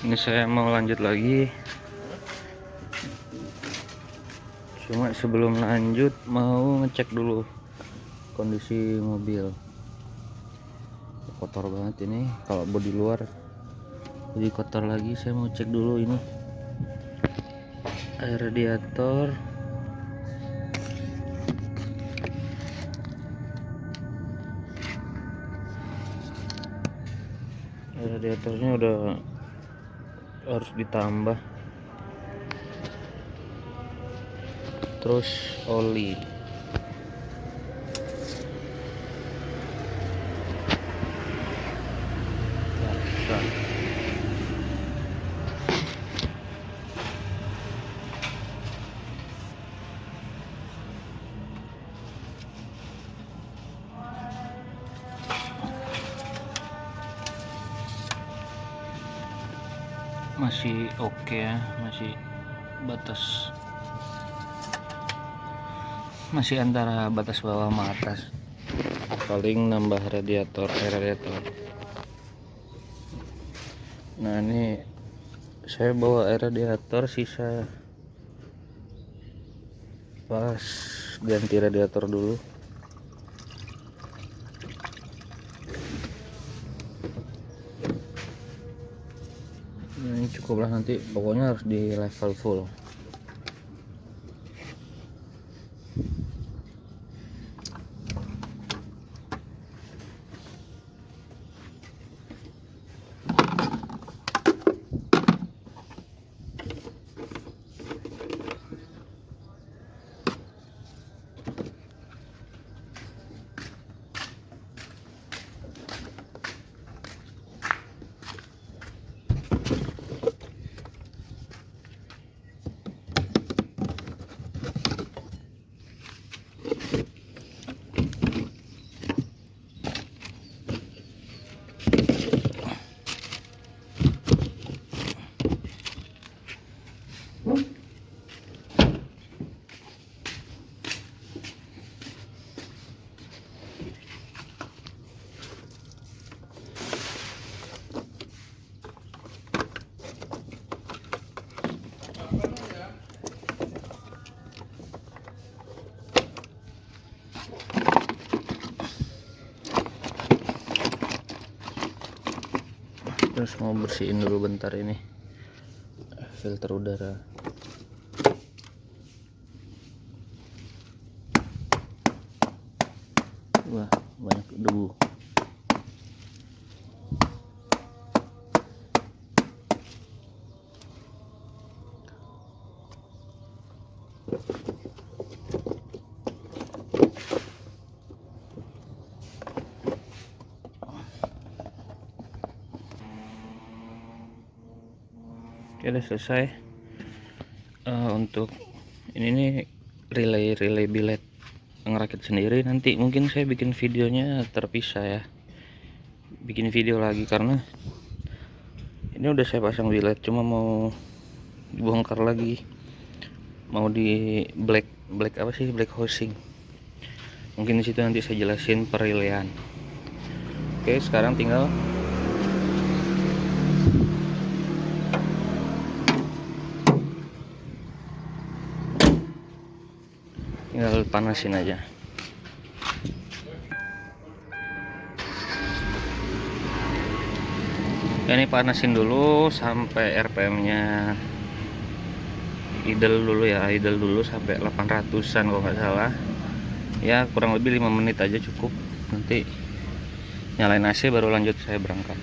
Ini saya mau lanjut lagi, cuma sebelum lanjut mau ngecek dulu kondisi mobil. Kotor banget ini, kalau bodi luar jadi kotor lagi. Saya mau cek dulu ini air radiator. Air radiatornya udah harus ditambah. Terus oli. Masih oke ya, masih antara batas bawah sama atas. Paling nambah air radiator. Nah, ini saya bawa air radiator sisa pas ganti radiator dulu. Ini cukup lah, nanti pokoknya harus di level full. Terus mau bersihin dulu bentar ini filter udara. Wah, banyak debu. Oke, udah selesai. Untuk ini nih relay biled ngerakit sendiri. Nanti mungkin saya bikin videonya terpisah ya, bikin video lagi, karena ini udah saya pasang biled, cuma mau dibongkar lagi, mau di black housing. Mungkin di situ nanti saya jelasin perrelayan. Oke, sekarang tinggal panasin aja. Ini panasin dulu sampai RPM-nya idle dulu sampai 800-an kalau nggak salah ya, kurang lebih 5 menit aja cukup. Nanti nyalain AC baru lanjut saya berangkat.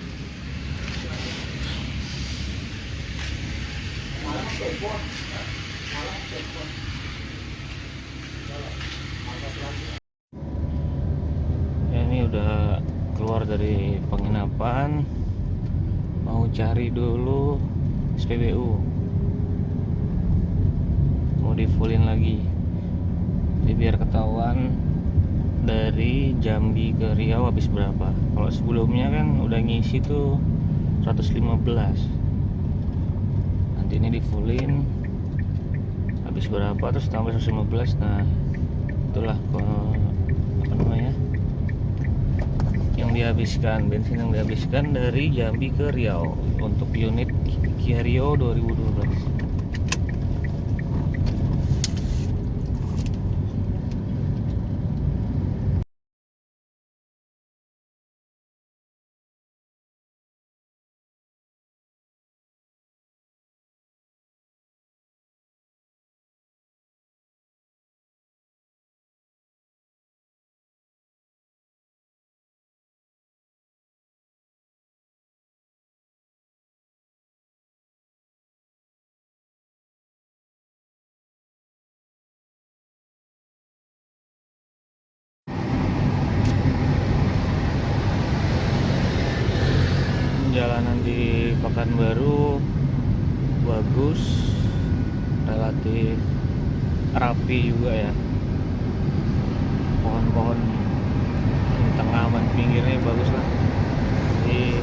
Ya, ini udah keluar dari penginapan, mau cari dulu SPBU, mau di fullin lagi. Jadi biar ketahuan dari Jambi ke Riau habis berapa. Kalau sebelumnya kan udah ngisi tuh 115. Nanti ini di fullin habis berapa terus tambah 115. Nah, itulah apa namanya, bensin yang dihabiskan dari Jambi ke Riau untuk unit Kia Rio 2012. Jalanan di Pekanbaru bagus, relatif rapi juga ya. Pohon-pohon di tengah sama pinggirnya bagus lah. Jadi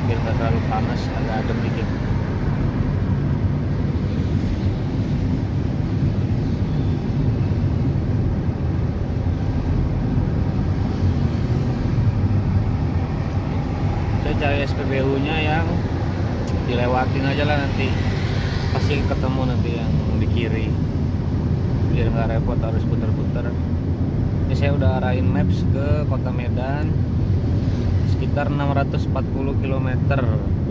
biar nggak terlalu panas, agak adem dikit. Saya cari SPBU nya yang dilewatin aja lah, nanti pasti ketemu nanti yang di kiri, biar nggak repot harus putar-putar. Ini saya udah arahin maps ke kota Medan sekitar 640 km,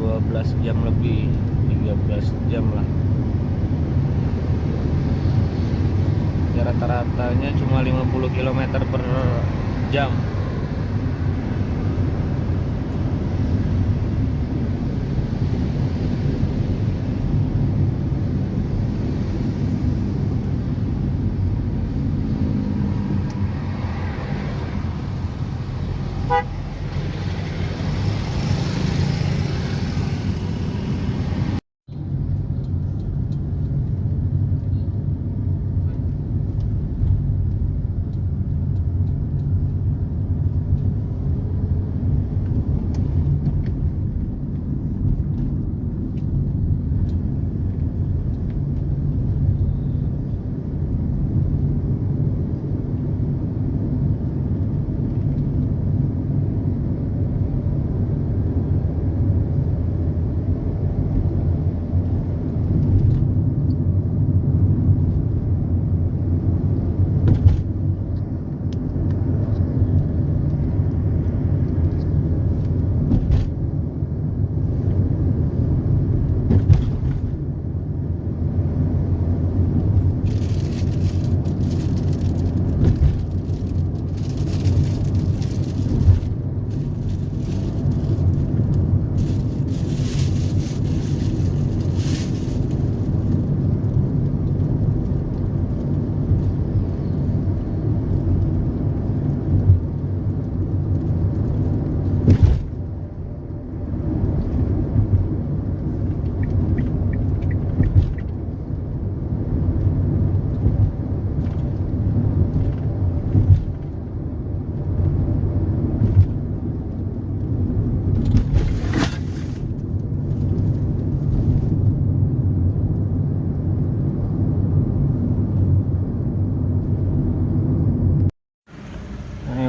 12 jam lebih, 13 jam lah ya, rata-ratanya cuma 50 km per jam.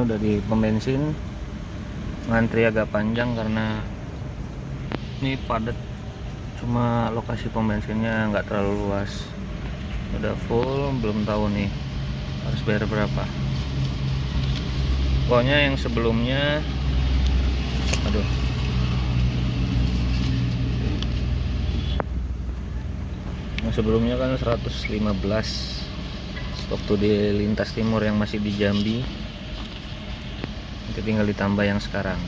Udah di pom bensin, ngantri agak panjang karena ini padat, cuma lokasi pom bensinnya nggak terlalu luas. Udah full, belum tahu nih harus bayar berapa. Pokoknya yang sebelumnya, aduh, yang sebelumnya kan 115 waktu di lintas timur yang masih di Jambi. Nanti tinggal ditambah yang sekarang.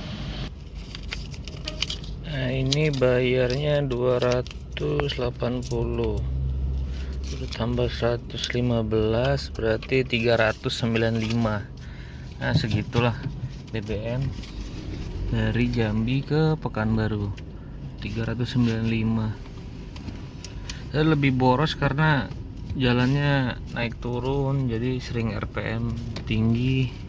Nah, ini bayarnya 280, udah tambah 115 berarti 395. Nah segitulah BBM dari Jambi ke Pekanbaru, 395. Lebih boros karena jalannya naik turun, jadi sering RPM tinggi,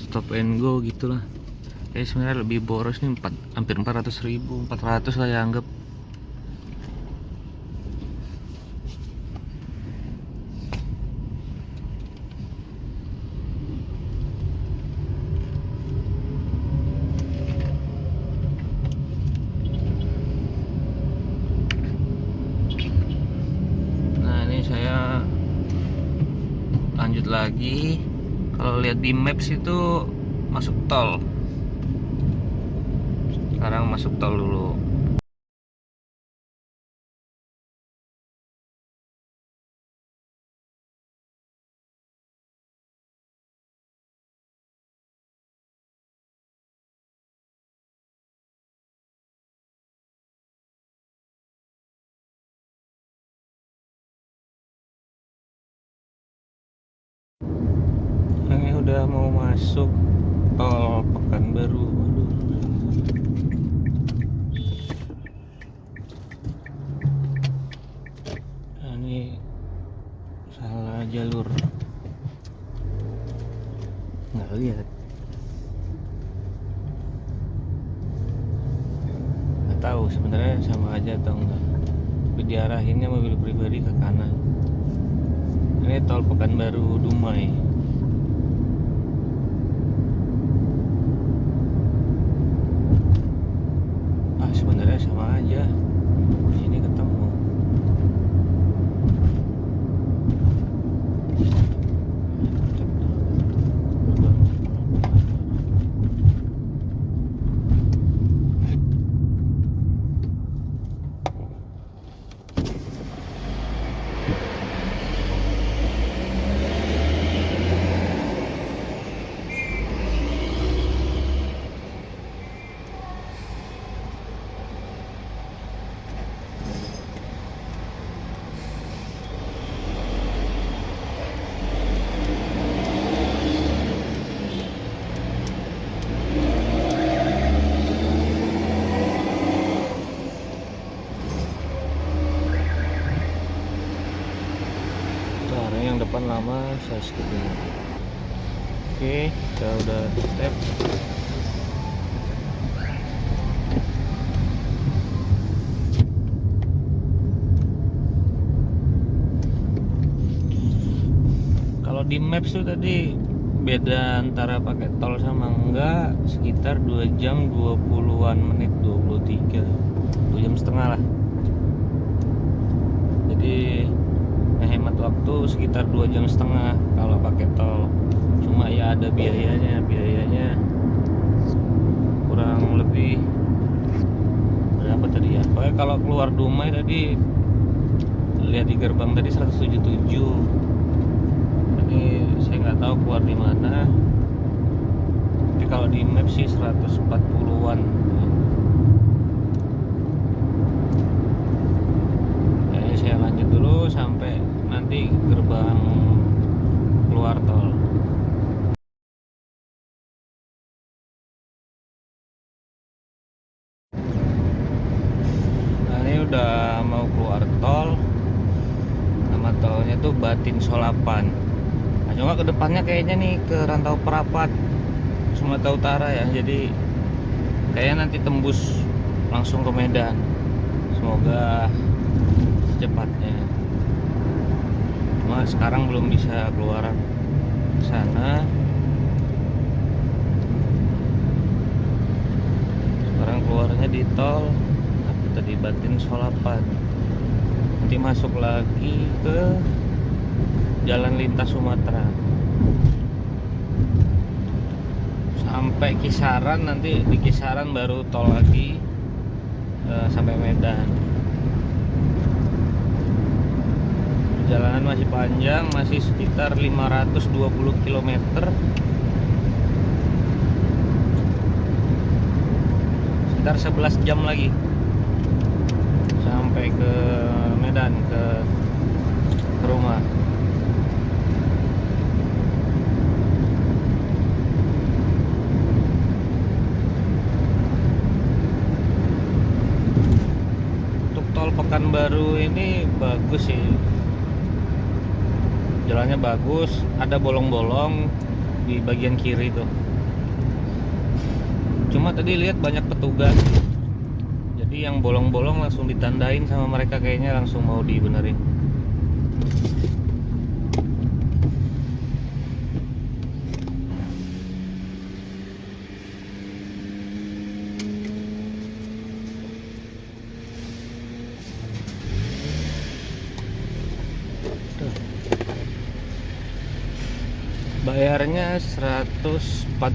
stop and go gitulah. Sebenarnya lebih boros nih, hampir 400.000, 400 lah ya anggap. lihat di maps itu masuk tol. Sekarang masuk tol dulu. Ini udah mau masuk tol Pekanbaru. Nah, ini salah jalur, nggak lihat, nggak tahu sebenarnya sama aja atau enggak, tapi diarahinnya mobil pribadi ke kanan. Ini tol Pekanbaru Dumai. Sebenarnya sama aja, sini ketemu. Yang depan lama, saya skip dulu. Oke, kita udah step. Kalau di maps tuh tadi beda antara pakai tol sama enggak sekitar 2 jam 20-an menit, 23, 2 jam setengah lah. Jadi hemat waktu sekitar 2 jam setengah kalau pakai tol. Cuma ya ada biayanya kurang lebih berapa tadi ya, pokoknya kalau keluar Dumai tadi lihat di gerbang tadi 177. Tadi saya nggak tahu keluar di mana, tapi kalau di map sih 140-an. Jadi saya lanjut dulu sampai nanti gerbang keluar tol. Nah, ini udah mau keluar tol. Nama tolnya tuh Batin Solapan. Nah, cuma kedepannya kayaknya nih ke Rantau Perapat, Sumatera Utara ya. Jadi kayaknya nanti tembus langsung ke Medan. Semoga secepatnya. Cuma sekarang belum bisa keluar ke sana. Sekarang keluarnya di tol apa tadi, Batin Solapan. Nanti masuk lagi ke Jalan Lintas Sumatera sampai Kisaran. Nanti di Kisaran baru tol lagi sampai Medan. Perjalanan masih panjang, masih sekitar 520 km. Sekitar 11 jam lagi sampai ke Medan, ke rumah. Untuk tol Pekanbaru ini bagus sih, jalannya bagus, ada bolong-bolong di bagian kiri tuh. Cuma tadi lihat banyak petugas, jadi yang bolong-bolong langsung ditandain sama mereka, kayaknya langsung mau dibenerin. Bayarnya 148.000.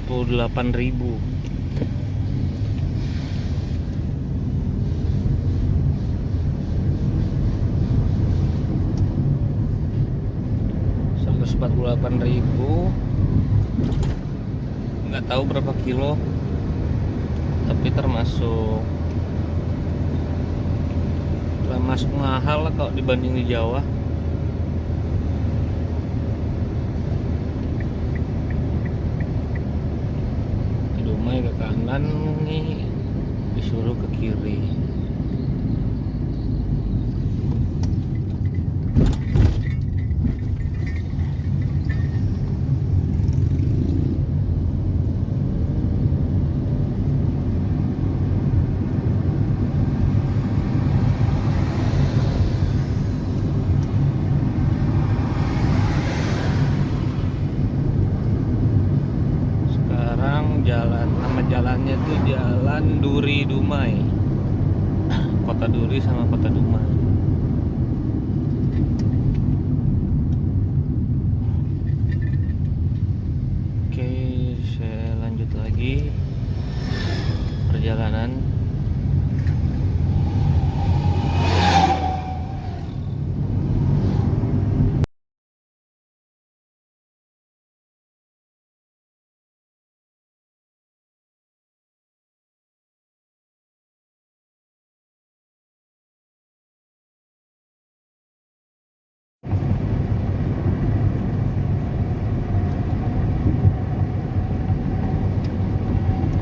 Nggak tahu berapa kilo, tapi termasuk mahal lah kalau dibanding di Jawa. Di Dumai ke kanan nih, disuruh ke kiri. Nama jalannya tuh Jalan Duri Dumai, Kota Duri sama Kota Dumai. Oke, saya lanjut lagi perjalanan.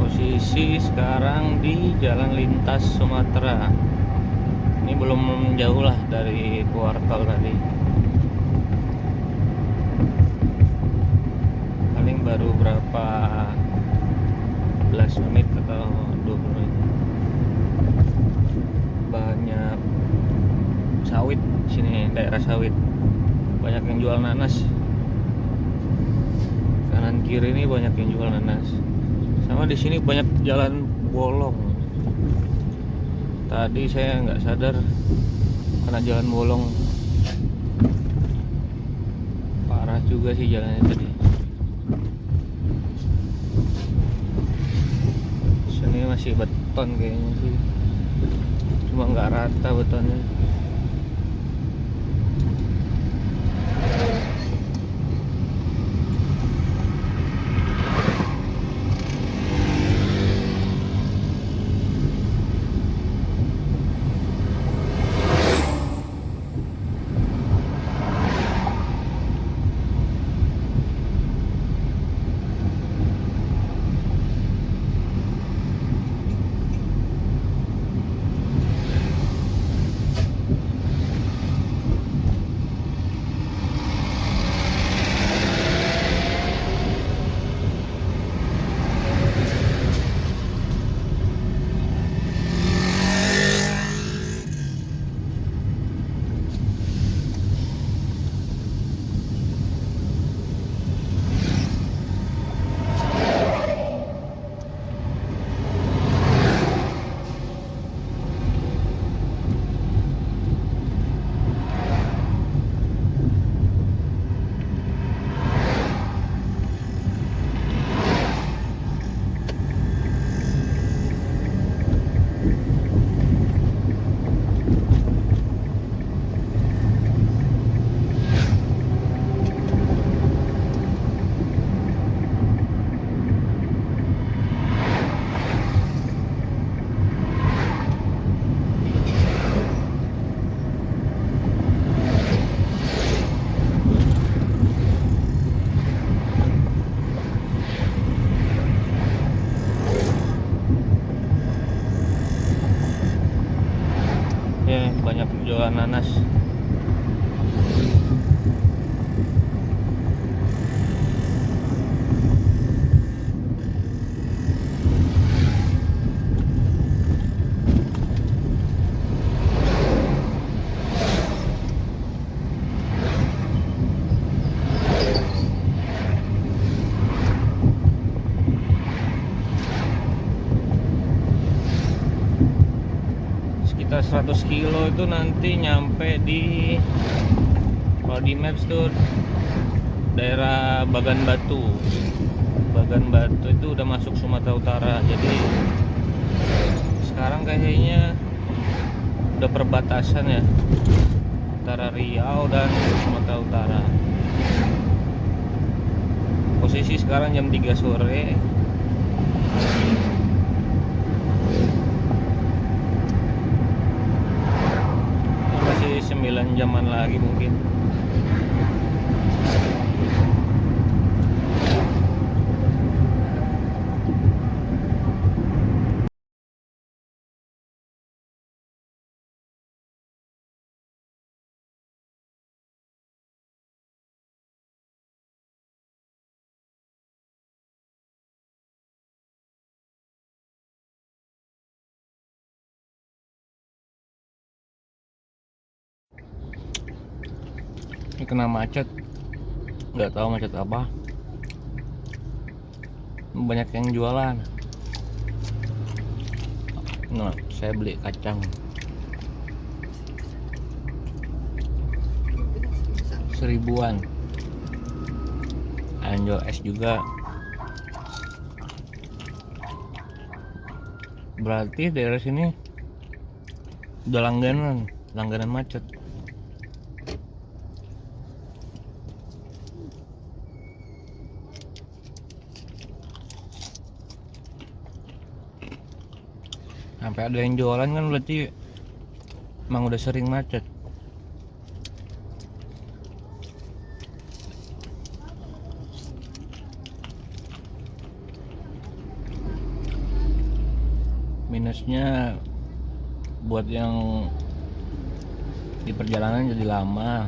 Posisi sekarang di Jalan Lintas Sumatera. Ini belum jauh lah dari kuartal tadi. Paling baru berapa belas menit atau 20 menit. Banyak sawit sini, daerah sawit. Banyak yang jual nanas. Kanan kiri ini banyak yang jual nanas. Sama di sini banyak jalan bolong. Tadi saya nggak sadar karena jalan bolong. Parah juga sih jalannya tadi. Sini masih beton kayaknya sih. Cuma nggak rata betonnya. Banyak jualan nanas. Sekitar 100 kilo itu nanti nyampe di, kalau di maps tuh daerah Bagan Batu. Bagan Batu itu udah masuk Sumatera Utara. Jadi sekarang kayaknya udah perbatasan ya antara Riau dan Sumatera Utara. Posisi sekarang jam 3 sore. Masih 9 jaman lagi mungkin. Ini kena macet, nggak tahu macet apa. Banyak yang jualan. Nah, saya beli kacang 1000-an. Ada yang jual es juga. Berarti daerah sini udah langganan macet. Sampai ada yang jualan kan berarti emang udah sering macet. Minusnya buat yang di perjalanan jadi lama.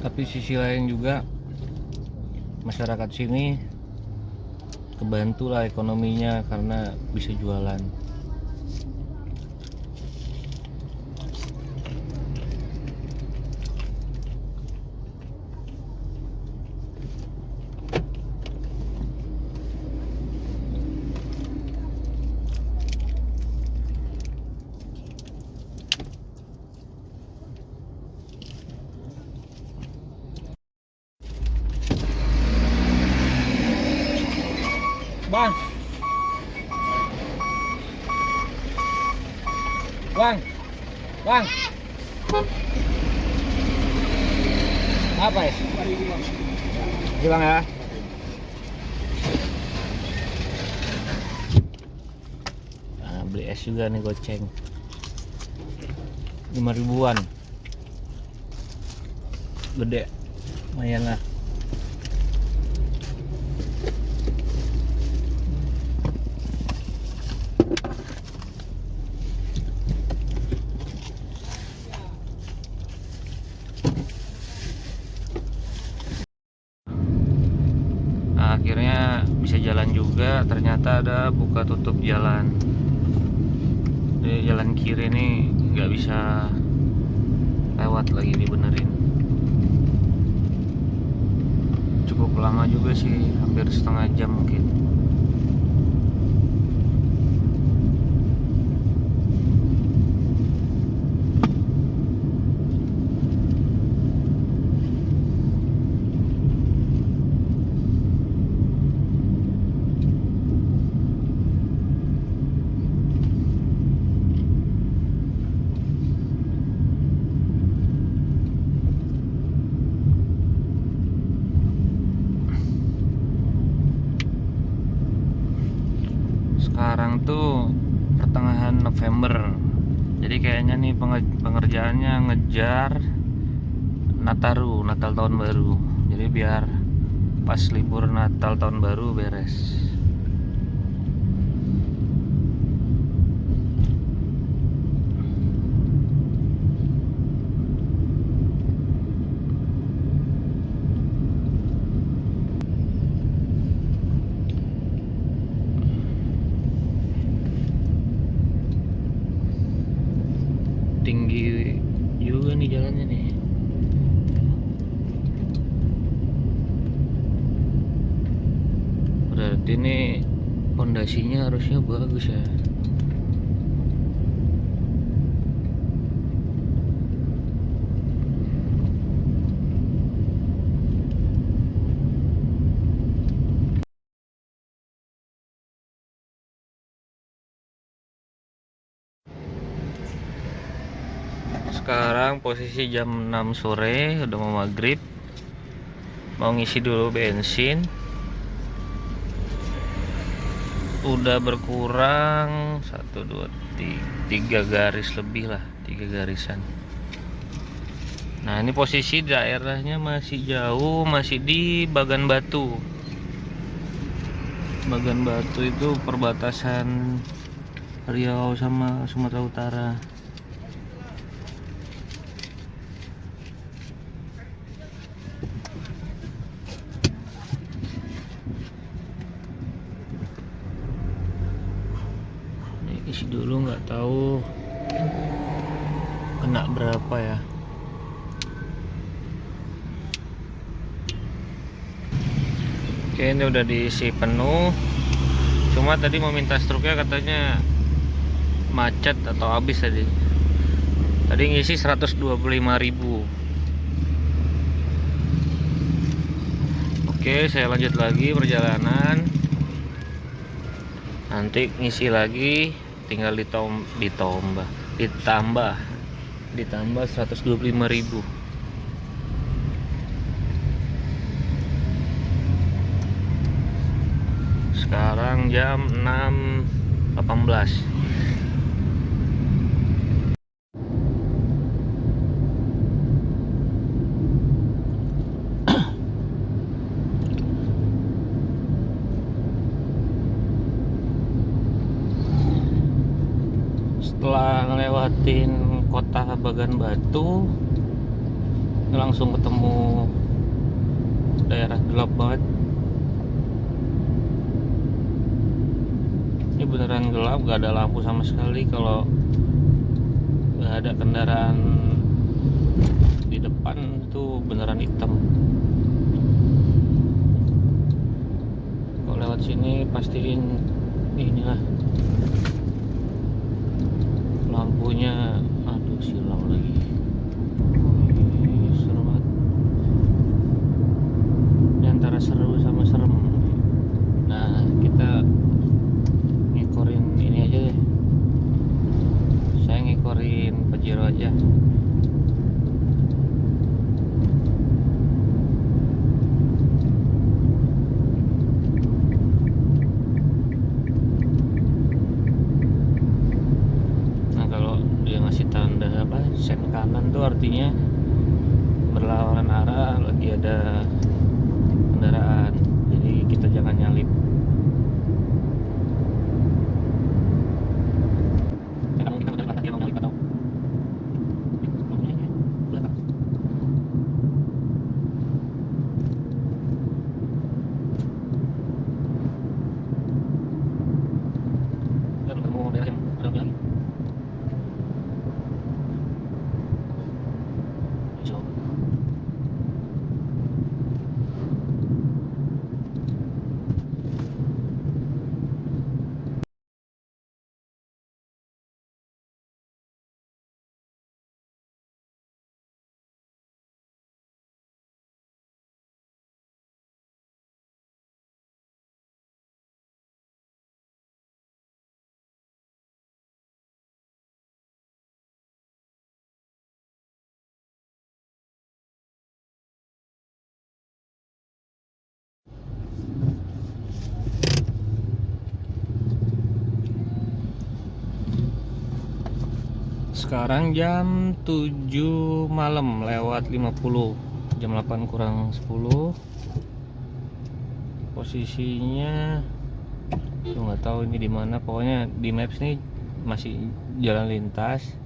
Tapi sisi lain juga masyarakat sini kebantu lah ekonominya karena bisa jualan. Bang, bang, apa ya? Hilang ya? Nah, beli es juga nih goceng, 5.000-an, gede, lumayan lah. Akhirnya bisa jalan juga, ternyata ada buka tutup jalan. Jadi jalan kiri ini nggak bisa lewat lagi, dibenerin. Cukup lama juga sih, hampir setengah jam mungkin. Sekarang tuh pertengahan November, jadi kayaknya nih pengerjaannya ngejar Natal tahun baru. Jadi biar pas libur Natal tahun baru beres. Tinggi juga nih jalannya nih. Berarti ini pondasinya harusnya bagus ya. Sekarang posisi jam 6 sore, udah mau maghrib. Mau ngisi dulu bensin. Udah berkurang 1 2 3 garis lebih lah, 3 garisan. Nah, ini posisi daerahnya masih jauh, masih di Bagan Batu. Bagan Batu itu perbatasan Riau sama Sumatera Utara. Isi dulu, nggak tahu kena berapa ya. Oke, ini udah diisi penuh. Cuma tadi mau minta struknya katanya macet atau habis tadi. Tadi ngisi 125.000. Oke, saya lanjut lagi perjalanan. Nanti ngisi lagi, tinggal ditambah 125.000. Sekarang jam 6.18. Setelah ngelewatin kota Bagan Batu, langsung ketemu daerah gelap banget. Ini beneran gelap, gak ada lampu sama sekali. Kalau gak ada kendaraan di depan itu beneran hitam. Kalau lewat sini pastiin inilah lampunya. Aduh, silau lagi. Seru banget. Ini antara seru sama serem. Nah, kita ngikorin ini aja deh. Saya ngikorin Pajero aja. Tanda apa, sen kanan tuh artinya berlawanan arah, lagi ada kendaraan, jadi kita jangan nyalip. Sekarang jam 7 malam lewat 50, jam 8 kurang 10. Posisinya nggak tahu ini di mana, pokoknya di maps nih masih jalan lintas.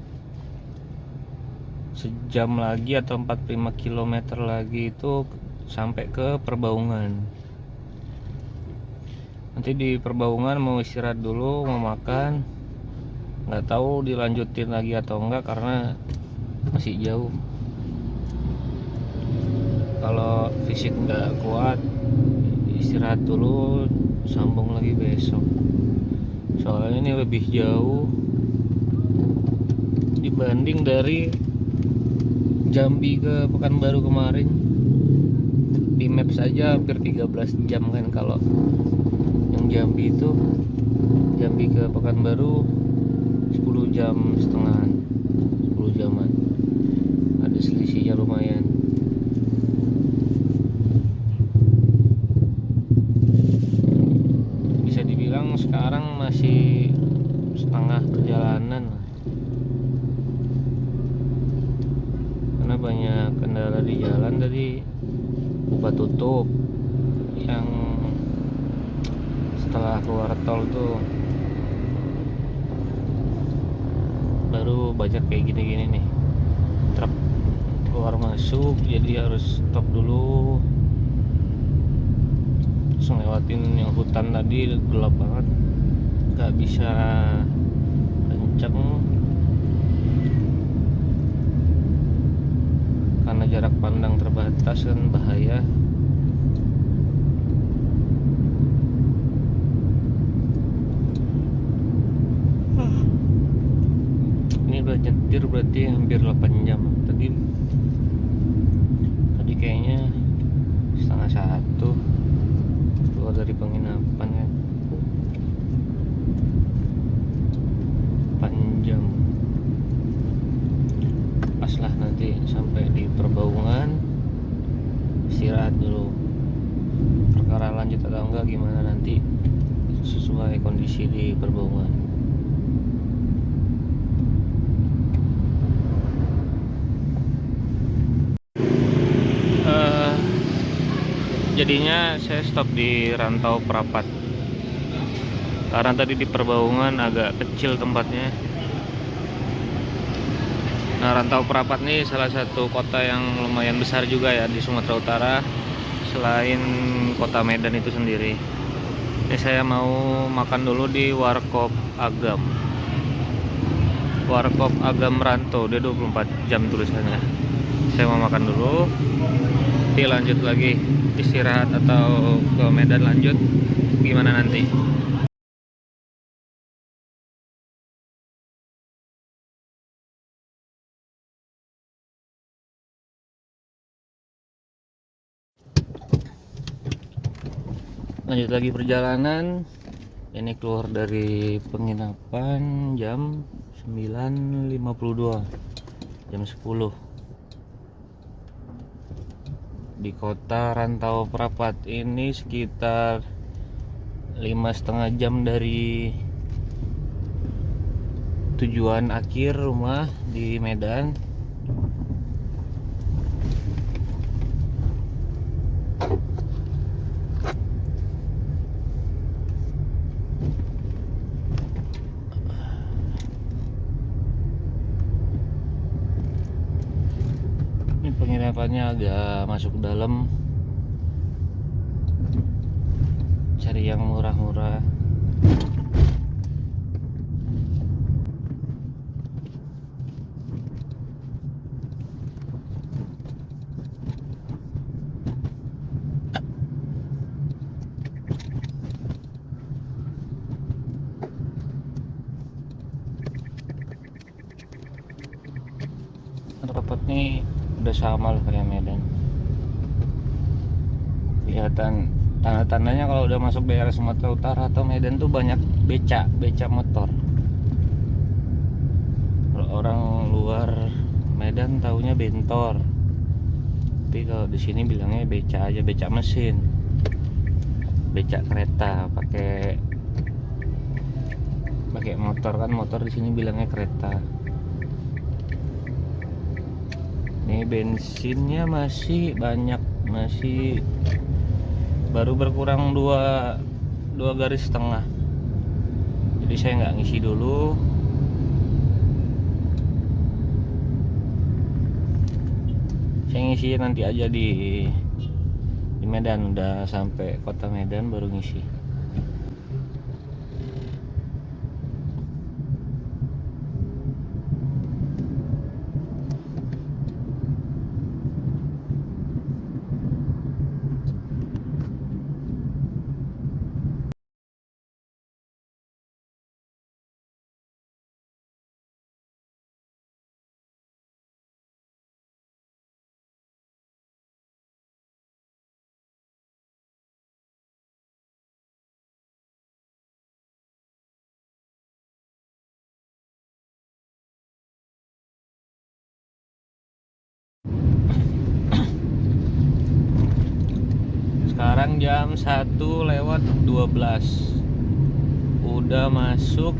Sejam lagi atau 45 km lagi itu sampai ke Perbaungan. Nanti di Perbaungan mau istirahat dulu, mau makan. Nggak tahu dilanjutin lagi atau enggak karena masih jauh. Kalau fisik nggak kuat, istirahat dulu, sambung lagi besok. Soalnya ini lebih jauh dibanding dari Jambi ke Pekanbaru kemarin. Di map saja hampir 13 jam kan. Kalau yang Jambi itu, Jambi ke Pekanbaru 10 jam setengah, 10 jaman. selisihnya lumayan. Bisa dibilang sekarang masih setengah perjalanan karena banyak kendala di jalan. Tadi buka tutup yang setelah keluar tol tuh baru banyak kayak gini-gini nih, truk keluar masuk, jadi harus stop dulu, terus ngelewatin yang hutan tadi gelap banget, gak bisa kenceng karena jarak pandang terbatas kan, bahaya. Ini udah nyetir berarti hampir 8 jam. Tadi kayaknya setengah satu keluar dari penginapan kan, 8 jam. Pas lah nanti sampai di Perbaungan, istirahat dulu. Perkara lanjut atau enggak gimana nanti sesuai kondisi di Perbaungan. Jadinya saya stop di Rantau Prapat karena tadi di Perbaungan agak kecil tempatnya. Nah, Rantau Prapat nih salah satu kota yang lumayan besar juga ya di Sumatera Utara, selain kota Medan itu sendiri. Ini saya mau makan dulu di Warkop Agam. Warkop Agam Rantau, dia 24 jam tulisannya. Saya mau makan dulu, nanti lanjut lagi istirahat atau ke Medan lanjut gimana nanti. Lanjut lagi perjalanan. Ini keluar dari penginapan jam 9.52, jam 10 di kota Rantau Prapat. Ini sekitar 5,5 jam dari tujuan akhir rumah di Medan. Ini penginapannya agak masuk dalam, cari yang murah-murah. Rapat nih udah sama lah kayak Medan. Kelihatan tanda-tandanya kalau udah masuk daerah Sumatera Utara atau Medan tuh banyak beca motor. Kalau orang luar Medan taunya bentor, tapi kalau di sini bilangnya beca aja, beca mesin, beca kereta, pakai motor kan, motor di sini bilangnya kereta. Ini bensinnya masih banyak, masih baru berkurang 2 garis setengah. Jadi saya nggak ngisi dulu. Saya ngisi nanti aja di Medan, udah sampai kota Medan baru ngisi. Sekarang jam 1:12. Udah masuk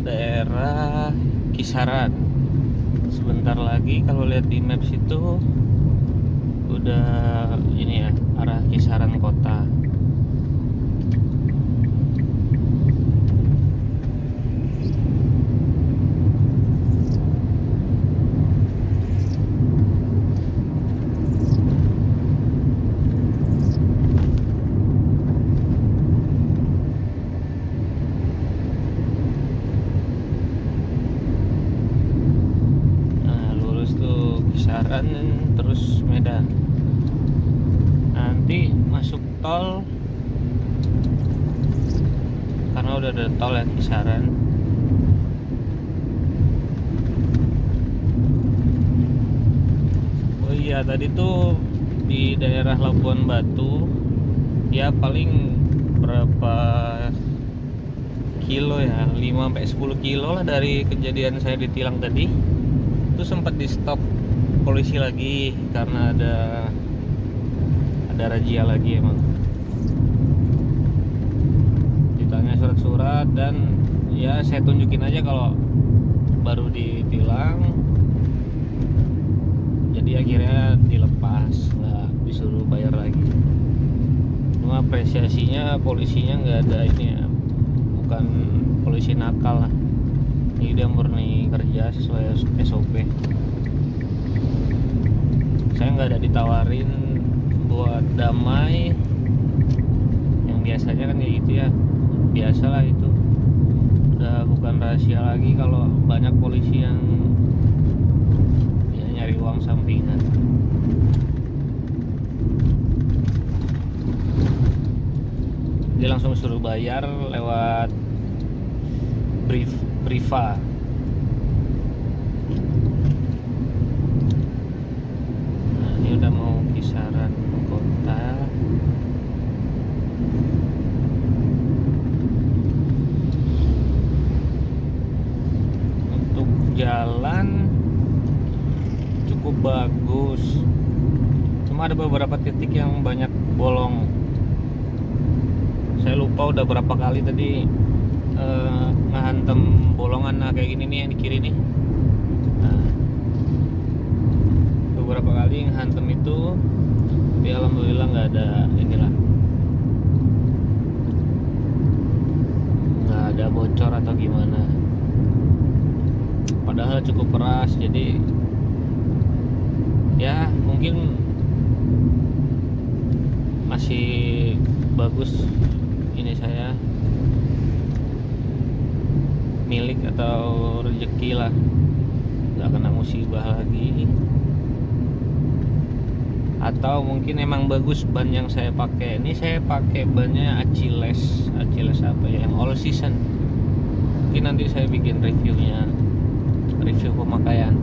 daerah Kisaran. Sebentar lagi kalau lihat di maps itu udah ini ya, arah Kisaran kota. Kisaran terus Medan, nanti masuk tol karena udah ada tol ya Kisaran. Oh iya, tadi tuh di daerah Labuan Batu ya, paling berapa kilo ya, 5-10 kilo lah dari kejadian saya ditilang tadi. Itu sempat di stop polisi lagi karena ada razia lagi. Emang ditanya surat-surat dan ya saya tunjukin aja kalau baru ditilang, jadi akhirnya dilepas, nggak disuruh bayar lagi. Cuma apresiasinya polisinya nggak ada ini ya, bukan polisi nakal lah, ini dia murni kerja sesuai SOP. Saya nggak ada ditawarin buat damai, yang biasanya kan kayak gitu ya, biasalah itu udah bukan rahasia lagi kalau banyak polisi yang ya nyari uang sampingan. Dia langsung suruh bayar lewat Briva. Udah mau Kisaran kota. Untuk jalan cukup bagus, cuma ada beberapa titik yang banyak bolong. Saya lupa udah berapa kali tadi ngehantem bolongan. Nah kayak gini nih yang di kiri nih. Beberapa kali ngehantem itu, tapi alhamdulillah nggak ada inilah, nggak ada bocor atau gimana. Padahal cukup keras, jadi ya mungkin masih bagus ini saya milik atau rezeki lah, nggak kena musibah lagi. Atau mungkin emang bagus ban yang saya pakai. Ini saya pakai bannya Achilles apa ya, yang all season. Mungkin nanti saya bikin review pemakaian.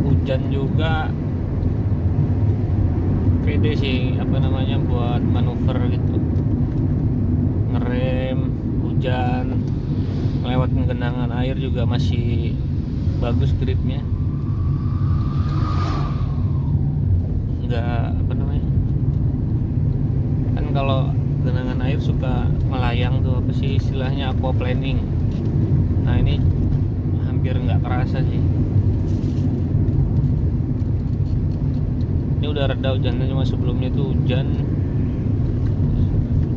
Hujan juga pede sih, buat manuver gitu, ngerem hujan, lewat genangan air juga masih bagus gripnya, nggak kan kalau genangan air suka melayang tuh, apa sih istilahnya, aquaplaning. Nah ini hampir nggak kerasa sih. Ini udah reda hujannya, cuma sebelumnya tuh hujan,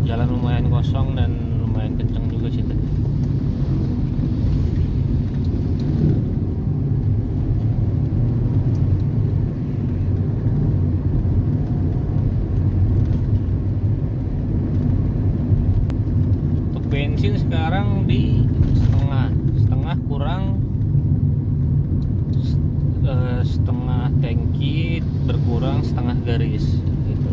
jalan lumayan kosong dan lumayan kenceng juga sih tadi. Bensin sekarang di setengah kurang, setengah tangki berkurang setengah garis gitu.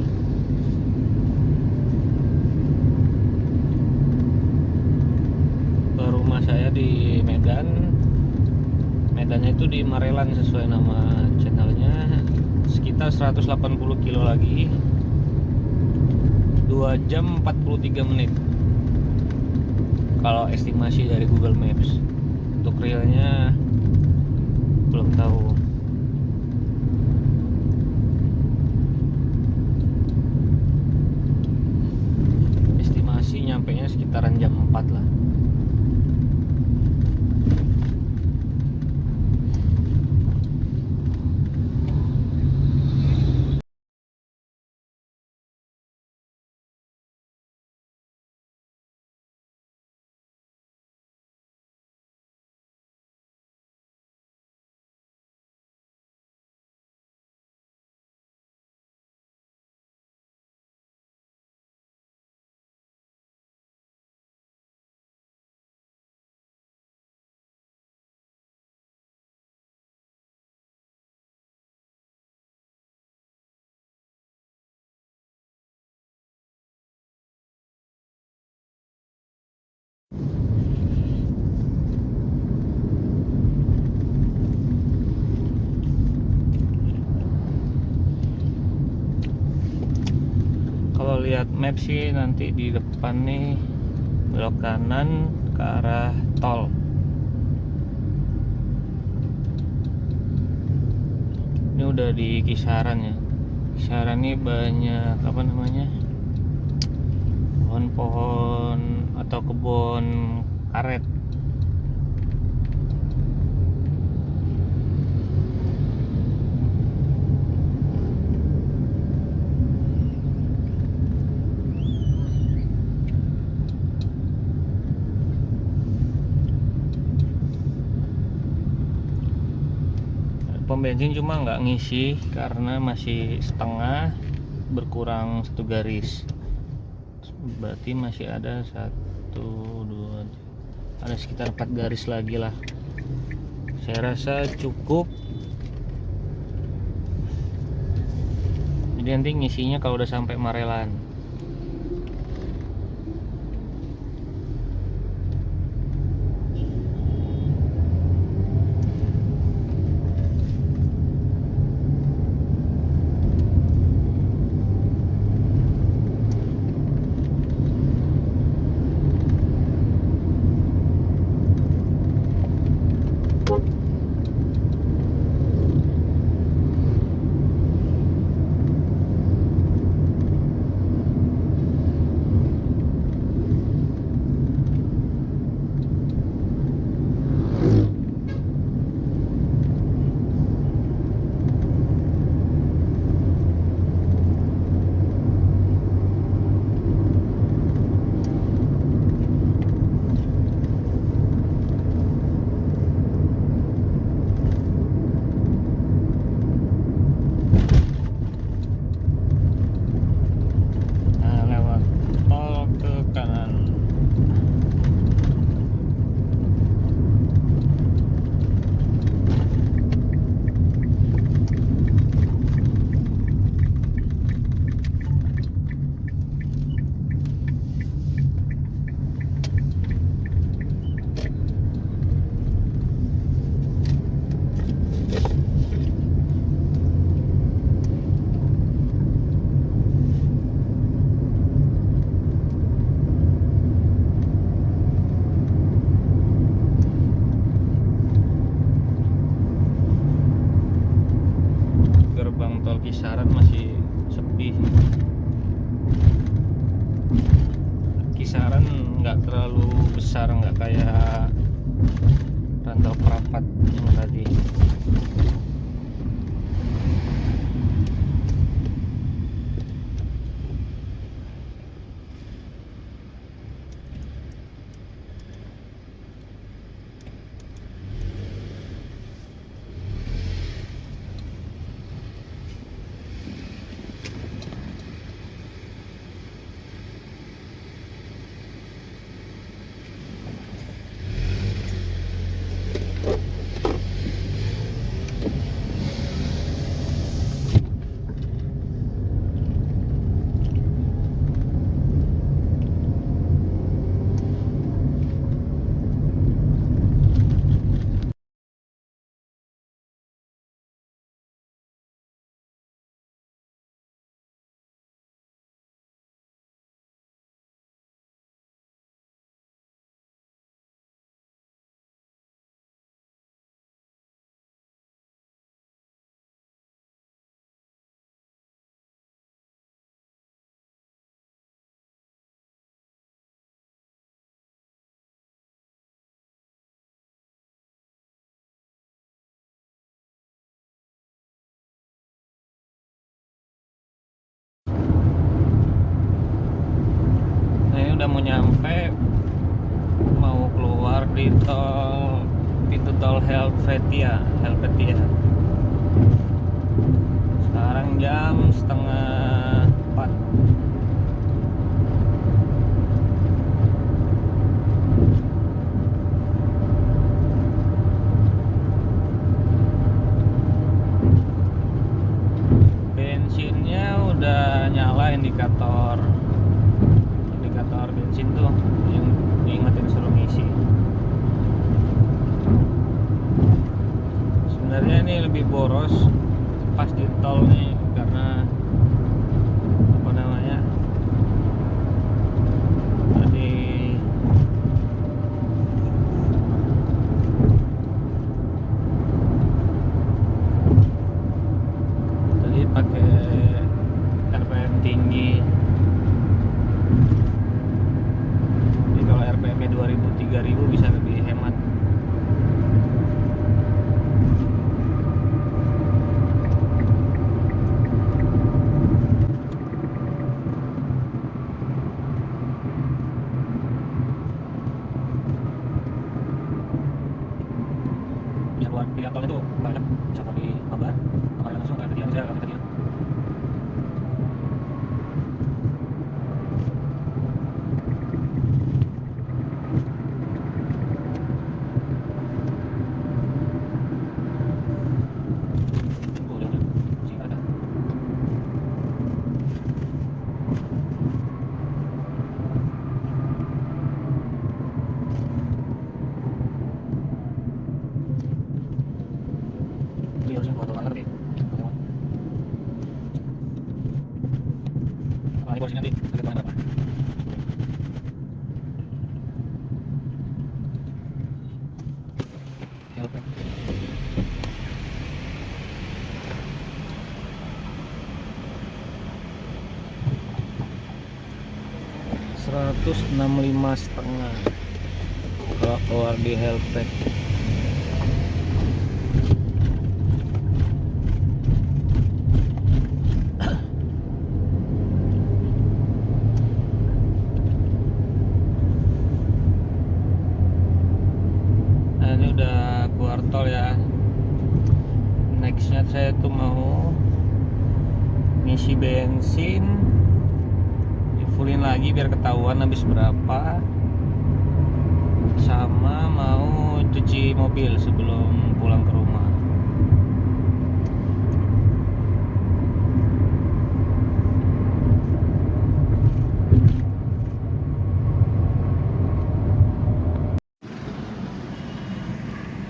Ke rumah saya di Medannya itu di Marelan sesuai nama channelnya, sekitar 180 kilo lagi, 2 jam 43 menit kalau estimasi dari Google Maps. Untuk realnya belum tahu. sekitaran jam 4 lah. Kalau lihat map sih nanti di depan nih belok kanan ke arah tol. Ini udah di kisaran ya. Kisaran ini banyak apa namanya, pohon-pohon atau kebun karet. Pom bensin cuma nggak ngisi karena masih setengah, berkurang 1 garis, berarti masih ada 1, 2, ada sekitar 4 garis lagi lah. Saya rasa cukup. Jadi nanti ngisinya kalau udah sampai Marelan. Nah, lewat tol ke kanan. Gerbang tol Kisaran masih sepi. Kisaran nggak terlalu besar, nggak kayak Rantau Perapat yang tadi. nyampe mau keluar di pintu tol Helvetia. Sekarang jam setengah 4. Bensinnya udah nyala, indikator bensin tuh yang diingetin suruh ngisi. Sebenarnya ini lebih boros pas di tol nih, karena apa namanya, tadi pakai RPM tinggi. Jadi kalau RPM-nya 2000 3000 bisa lebih hemat. Yang keluar pilihan tol itu banyak, bisa keluar di Mabar, kemarin langsung ke Kedian, saya ke Kedian. Ini porsinya nanti kita berapa? Helpek. 165,5 kalau keluar di Helpek. Nah, ini udah keluar tol ya. Nextnya saya tuh mau ngisi bensin, fullin lagi biar ketahuan habis berapa, sama mau cuci mobil sebelum pulang ke rumah.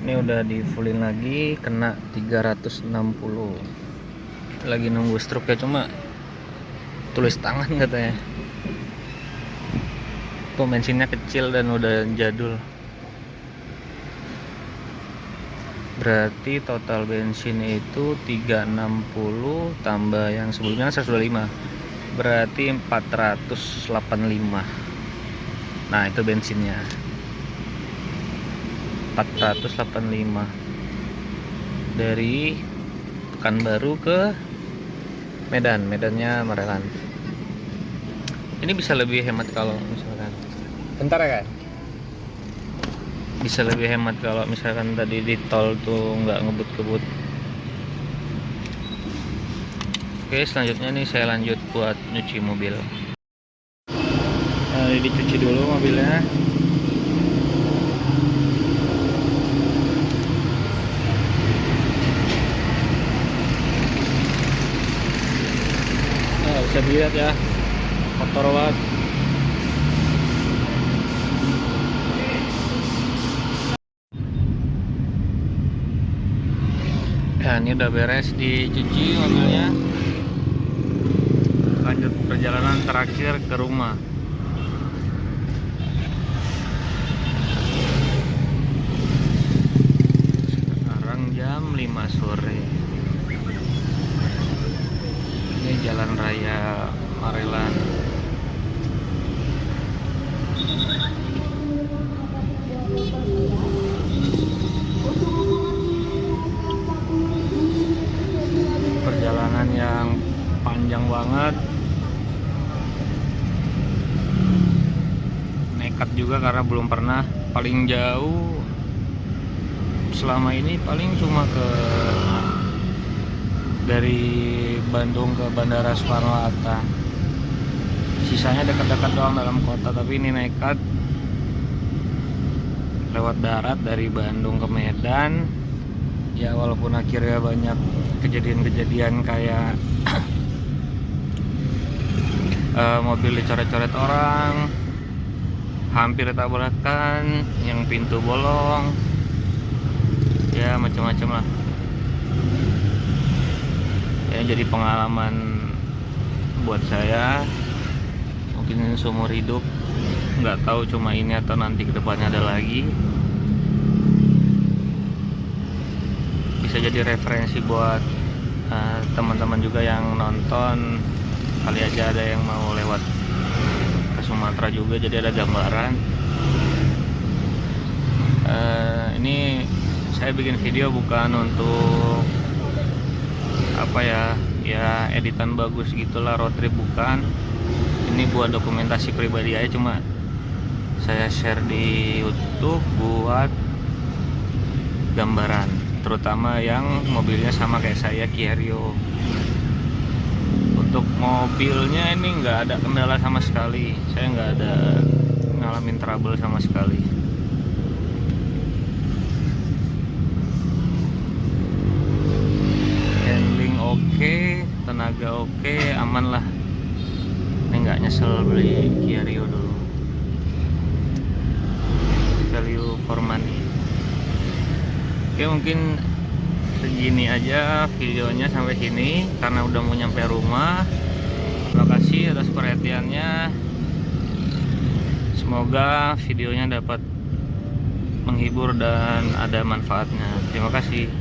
Ini udah di fullin lagi, kena 360. Lagi nunggu stroke ya, cuma tulis tangan katanya. Tuh bensinnya kecil dan udah jadul. Berarti total bensin itu 360 tambah yang sebelumnya 125. Berarti 485. Nah, itu bensinnya. 485 dari Pekanbaru ke Medannya Marelan. Ini bisa lebih hemat kalau misalkan bentar ya kan, bisa lebih hemat kalau misalkan tadi di tol tuh nggak ngebut-ngebut. Oke, selanjutnya nih saya lanjut buat nyuci mobil. Nah, ini dicuci dulu mobilnya. Nah, bisa dilihat ya, kotor banget. Ya, ini udah beres dicuci mobilnya. Lanjut perjalanan terakhir ke rumah. Sekarang jam 5 sore. Ini jalan raya Marelan. Perjalanan yang panjang banget. nekat juga karena belum pernah. Paling jauh selama ini paling cuma dari Bandung ke Bandara Soekarno-Hatta, sisanya dekat-dekat doang dalam kota. Tapi ini nekat lewat darat dari Bandung ke Medan ya, walaupun akhirnya banyak kejadian-kejadian kayak mobil dicoret-coret orang, hampir tabrakan, yang pintu bolong, ya macam-macam lah ya. Jadi pengalaman buat saya mungkin seumur hidup, nggak tahu cuma ini atau nanti kedepannya ada lagi. Bisa jadi referensi buat teman-teman juga yang nonton, kali aja ada yang mau lewat ke Sumatera juga, jadi ada gambaran. Ini saya bikin video bukan untuk apa ya editan bagus gitulah, road trip bukan. Ini buat dokumentasi pribadi aja, cuma saya share di YouTube buat gambaran, terutama yang mobilnya sama kayak saya, Kia Rio. Untuk mobilnya ini nggak ada kendala sama sekali, saya nggak ada ngalamin trouble sama sekali. Handling oke, tenaga oke, aman lah. Ini nggak nyesel beli Kia Rio dulu. Value for money. Oke, mungkin segini aja videonya sampai sini karena udah mau nyampe rumah. Terima kasih atas perhatiannya. Semoga videonya dapat menghibur dan ada manfaatnya. Terima kasih.